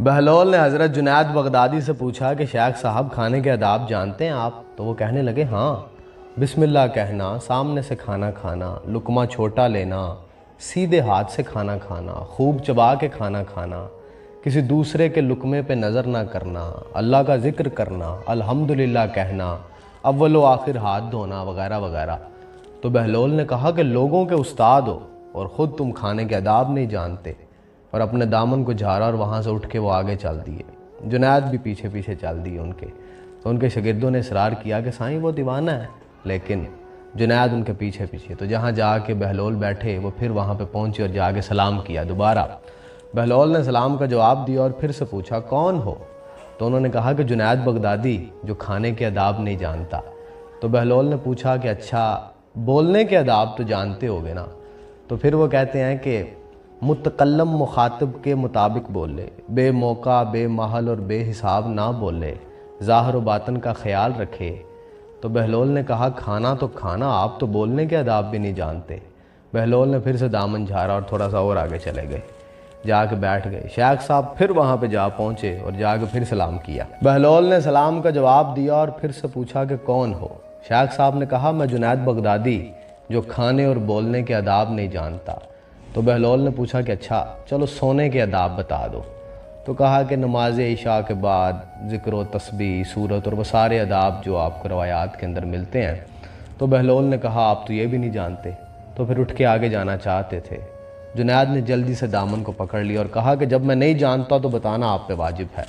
بہلول نے حضرت جنید بغدادی سے پوچھا کہ شیخ صاحب کھانے کے آداب جانتے ہیں آپ؟ تو وہ کہنے لگے ہاں، بسم اللہ کہنا، سامنے سے کھانا کھانا، لقمہ چھوٹا لینا، سیدھے ہاتھ سے کھانا کھانا، خوب چبا کے کھانا کھانا، کسی دوسرے کے لقمے پہ نظر نہ کرنا، اللہ کا ذکر کرنا، الحمدللہ کہنا، اول و آخر ہاتھ دھونا وغیرہ وغیرہ۔ تو بہلول نے کہا کہ لوگوں کے استاد ہو اور خود تم کھانے کے آداب نہیں جانتے، اور اپنے دامن کو جھاڑا اور وہاں سے اٹھ کے وہ آگے چل دیے۔ جنید بھی پیچھے پیچھے چل دیے ان کے۔ تو ان کے شاگردوں نے اصرار کیا کہ سائیں وہ دیوانہ ہے، لیکن جنید ان کے پیچھے پیچھے۔ تو جہاں جا کے بہلول بیٹھے وہ پھر وہاں پہ پہنچے اور جا کے سلام کیا دوبارہ۔ بہلول نے سلام کا جواب دیا اور پھر سے پوچھا کون ہو؟ تو انہوں نے کہا کہ جنید بغدادی جو کھانے کے آداب نہیں جانتا۔ تو بہلول نے پوچھا کہ اچھا بولنے کے آداب تو جانتے ہوگے نا؟ تو پھر وہ کہتے ہیں کہ متکلم مخاطب کے مطابق بولے، بے موقع بے محل اور بے حساب نہ بولے، ظاہر و باطن کا خیال رکھے۔ تو بہلول نے کہا کھانا تو کھانا، آپ تو بولنے کے آداب بھی نہیں جانتے۔ بہلول نے پھر سے دامن جھاڑا اور تھوڑا سا اور آگے چلے گئے، جا کے بیٹھ گئے۔ شیخ صاحب پھر وہاں پہ جا پہنچے اور جا کے پھر سلام کیا۔ بہلول نے سلام کا جواب دیا اور پھر سے پوچھا کہ کون ہو؟ شیخ صاحب نے کہا میں جنید بغدادی جو کھانے اور بولنے کے آداب نہیں جانتا۔ تو بہلول نے پوچھا کہ اچھا چلو سونے کے آداب بتا دو۔ تو کہا کہ نماز عشاء کے بعد ذکر و تسبیح، سورت اور وہ سارے آداب جو آپ کو روایات کے اندر ملتے ہیں۔ تو بہلول نے کہا آپ تو یہ بھی نہیں جانتے۔ تو پھر اٹھ کے آگے جانا چاہتے تھے۔ جنید نے جلدی سے دامن کو پکڑ لیا اور کہا کہ جب میں نہیں جانتا تو بتانا آپ پہ واجب ہے۔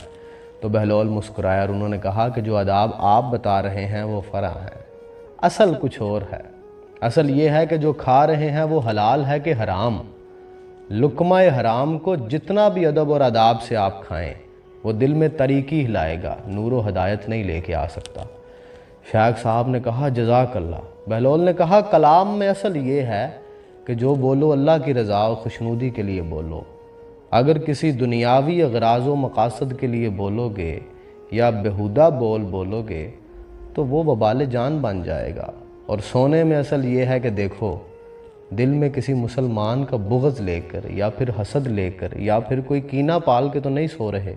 تو بہلول مسکرایا اور انہوں نے کہا کہ جو آداب آپ بتا رہے ہیں وہ فرع ہیں، اصل کچھ اور ہے۔ اصل یہ ہے کہ جو کھا رہے ہیں وہ حلال ہے کہ حرام۔ لقمہ حرام کو جتنا بھی ادب اور آداب سے آپ کھائیں وہ دل میں طریقی ہلائے گا، نور و ہدایت نہیں لے کے آ سکتا۔ شیخ صاحب نے کہا جزاک اللہ۔ بہلول نے کہا کلام میں اصل یہ ہے کہ جو بولو اللہ کی رضا و خوشنودی کے لیے بولو۔ اگر کسی دنیاوی اغراض و مقاصد کے لیے بولو گے یا بیہودہ بولو گے تو وہ وبال جان بن جائے گا۔ اور سونے میں اصل یہ ہے کہ دیکھو دل میں کسی مسلمان کا بغض لے کر یا پھر حسد لے کر یا پھر کوئی کینہ پال کے تو نہیں سو رہے۔